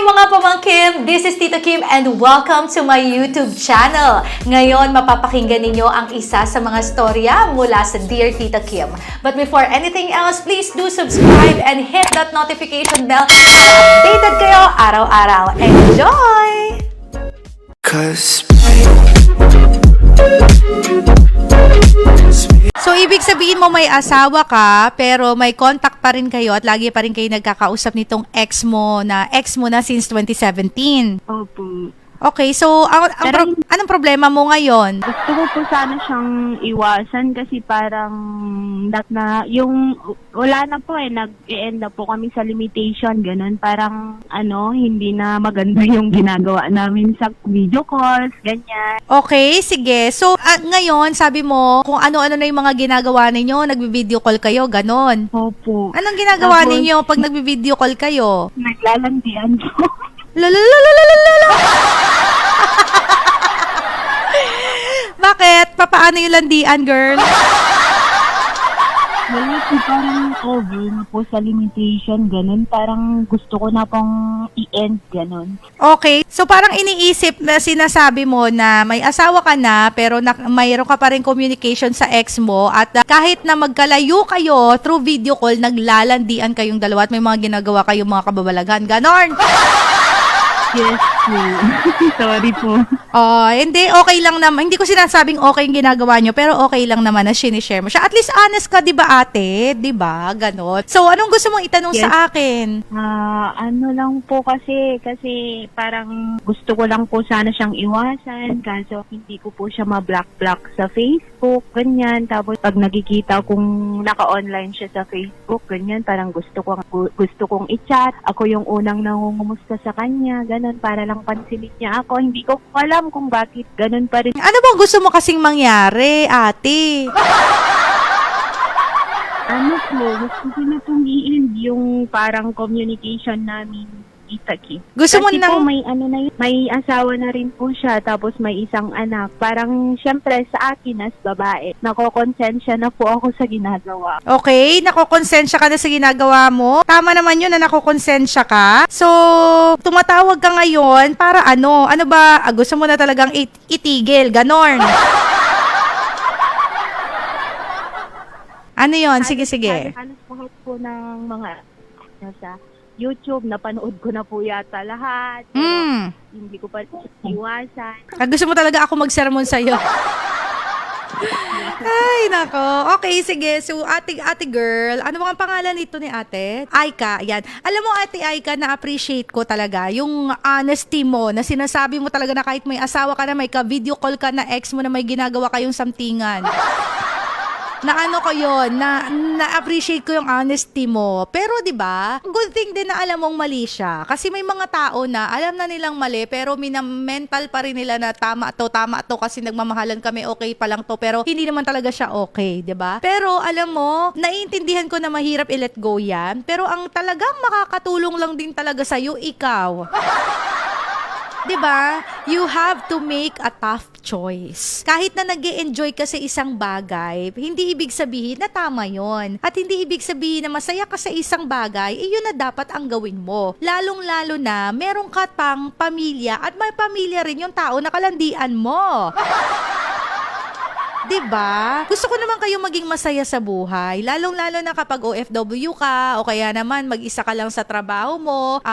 mga pamangkin! This is Tita Kim and welcome to my YouTube channel. Ngayon, mapapakinggan ninyo ang isa sa mga storya mula sa Dear Tita Kim. But before anything else, please do subscribe and hit that notification bell para updated kayo araw-araw. Enjoy! So, ibig sabihin mo may asawa ka, pero may contact pa rin kayo at lagi pa rin kayo nagkakausap nitong ex mo na since 2017. Opo. Okay, so anong problema mo ngayon? Gusto ko po sana siyang iwasan kasi parang wala na po nag-e-end na po kami sa limitation, ganun. Parang hindi na maganda yung ginagawa namin sa video calls, ganyan. Okay, sige. So, ngayon, sabi mo kung ano-ano na yung mga ginagawa ninyo, nagbi-video call kayo, ganon. Opo. Anong ginagawa Tapos, ninyo pag nagbi-video call kayo? Naglalandian po. Lalalalalalala. Bakit? Papaano yung landian, girl? Wala po, parang over na po sa limitation, ganun. Parang gusto ko na pong i-end, ganun. Okay. So, parang iniisip na sinasabi mo na may asawa ka na, pero mayroon ka pa rin communication sa ex mo at kahit na magkalayo kayo through video call, naglalandian kayong dalawa at may mga ginagawa kayong mga kababalaghan. Ganon! Yes po. Sorry po. Hindi, okay lang naman. Hindi ko sinasabing okay yung ginagawa nyo, pero okay lang naman na sinishare mo siya. At least honest ka, di ba ate? Di ba? Ganon. So, anong gusto mong itanong sa akin? Lang po kasi parang gusto ko lang po sana siyang iwasan kaso hindi ko po siya ma-block sa Facebook, ganyan. Tapos pag nakikita kong naka-online siya sa Facebook, ganyan, parang gusto kong i-chat. Ako yung unang nangungumusta sa kanya, ganun, para lang pansinin niya ako. Hindi ko alam kung bakit ganun pa rin. Ano bang gusto mo kasing mangyari, ate? Gusto ko na pong i-end yung parang communication namin, Tita Kim. Gusto mo Kasi nang... po may asawa na rin po siya, tapos may isang anak. Parang syempre sa akin as babae, nakokonsensya na po ako sa ginagawa. Okay, nakokonsensya ka na sa ginagawa mo. Tama naman yun na nakokonsensya ka. So, tumatawag ka ngayon para ano? Ano ba? Gusto mo na talagang itigil? Ganon. Ano yon? Sige. Halos lahat po ng mga sa YouTube, napanood ko na po yata lahat. Pero hindi ko pa iwasan. Gusto mo talaga ako mag-sermon sa'yo. Ay, nako. Okay, sige. So, ate girl, ano bang pangalan nito ni ate? Aika, yan. Alam mo, ate Aika, na-appreciate ko talaga yung honesty mo, na sinasabi mo talaga na kahit may asawa ka na, may ka-video call ka na ex mo na may ginagawa kayong samtingan. Na-appreciate ko yung honesty mo. Pero 'di ba? Good thing din na alam mong mali siya. Kasi may mga tao na alam na nilang mali pero mental pa rin nila na tama to kasi nagmamahalan kami, okay pa lang to, pero hindi naman talaga siya okay, 'di ba? Pero alam mo, naiintindihan ko na mahirap i-let go 'yan, pero ang talagang makakatulong lang din talaga sa iyo ikaw. 'Di ba? You have to make a tough choice. Kahit na nag-e-enjoy ka sa isang bagay, hindi ibig sabihin na tama 'yon. At hindi ibig sabihin na masaya ka sa isang bagay, yun na dapat ang gawin mo. Lalong-lalo na meron ka pang pamilya at may pamilya rin yung tao na kalandian mo. 'Di ba? Gusto ko naman kayo maging masaya sa buhay, lalong-lalo na kapag OFW ka o kaya naman mag-isa ka lang sa trabaho mo,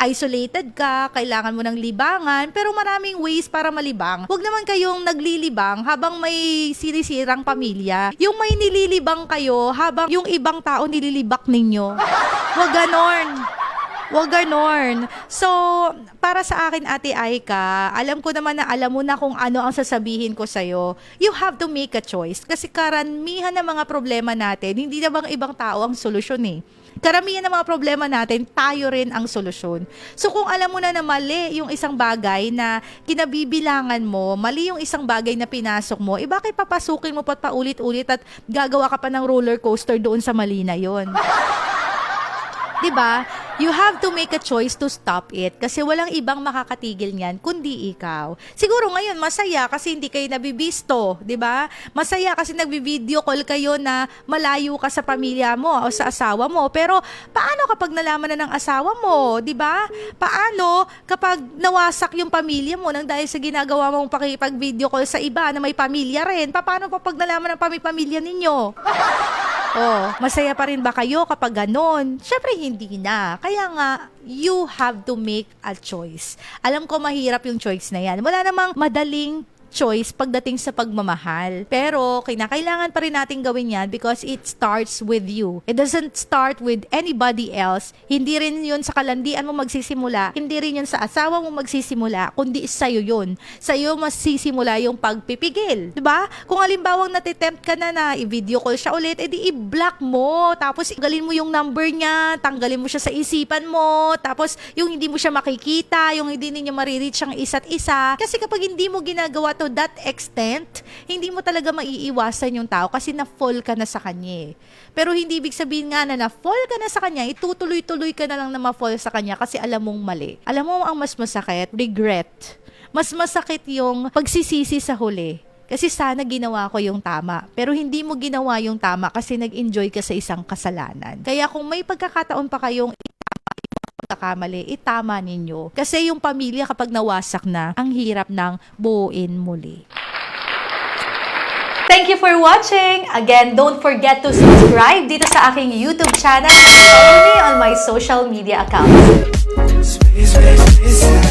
isolated ka, kailangan mo ng libangan, pero maraming ways para malibang. Huwag naman kayong naglilibang habang may sinisirang pamilya. Yung may nililibang kayo habang yung ibang tao nililibak ninyo. Huwag ganon. So, para sa akin, Ate Aika, alam ko naman na alam mo na kung ano ang sasabihin ko sa'yo. You have to make a choice. Kasi karamihan ng mga problema natin, hindi na bang ibang tao ang solusyon eh. Karamihan ng mga problema natin, tayo rin ang solusyon. So, kung alam mo na mali yung isang bagay na kinabibilangan mo, mali yung isang bagay na pinasok mo, bakit papasukin mo pa paulit-ulit at gagawa ka pa ng roller coaster doon sa mali na yon? 'Diba? You have to make a choice to stop it kasi walang ibang makakatigil niyan kundi ikaw. Siguro ngayon masaya kasi hindi kayo nabibisto, 'di ba? Masaya kasi nagvi-video call kayo na malayo ka sa pamilya mo o sa asawa mo. Pero paano kapag nalaman na ng asawa mo, 'di ba? Paano kapag nawasak yung pamilya mo nang dahil sa ginagawa mong pakipag-video call sa iba na may pamilya rin? Paano pa pag nalaman ng pamilya ninyo? Oh, masaya pa rin ba kayo kapag ganon? Syempre hindi na. Kaya nga, you have to make a choice. Alam ko mahirap yung choice na yan. Wala namang madaling choice pagdating sa pagmamahal. Pero kinakailangan pa rin natin gawin yan because it starts with you. It doesn't start with anybody else. Hindi rin yun sa kalandian mo magsisimula. Hindi rin yun sa asawa mo magsisimula. Kundi sa'yo yun. Sa'yo masisimula yung pagpipigil. Diba? Kung halimbawang natitempt ka na i-video call siya ulit, edi i-block mo. Tapos tanggalin mo yung number niya. Tanggalin mo siya sa isipan mo. Tapos yung hindi mo siya makikita. Yung hindi ninyo marireach ang isa't isa. Kasi kapag hindi mo ginagawa to that extent, hindi mo talaga maiiwasan yung tao kasi na-fall ka na sa kanya. Pero hindi ibig sabihin nga na na-fall ka na sa kanya, itutuloy-tuloy ka na lang na ma-fall sa kanya kasi alam mong mali. Alam mo ang mas masakit? Regret. Mas masakit yung pagsisisi sa huli. Kasi sana ginawa ko yung tama. Pero hindi mo ginawa yung tama kasi nag-enjoy ka sa isang kasalanan. Kaya kung may pagkakataon pa kayong pagkakamali, itama ninyo. Kasi yung pamilya kapag nawasak na, ang hirap ng buuin muli. Thank you for watching! Again, don't forget to subscribe dito sa aking YouTube channel. Follow me on my social media accounts. Space, space, space.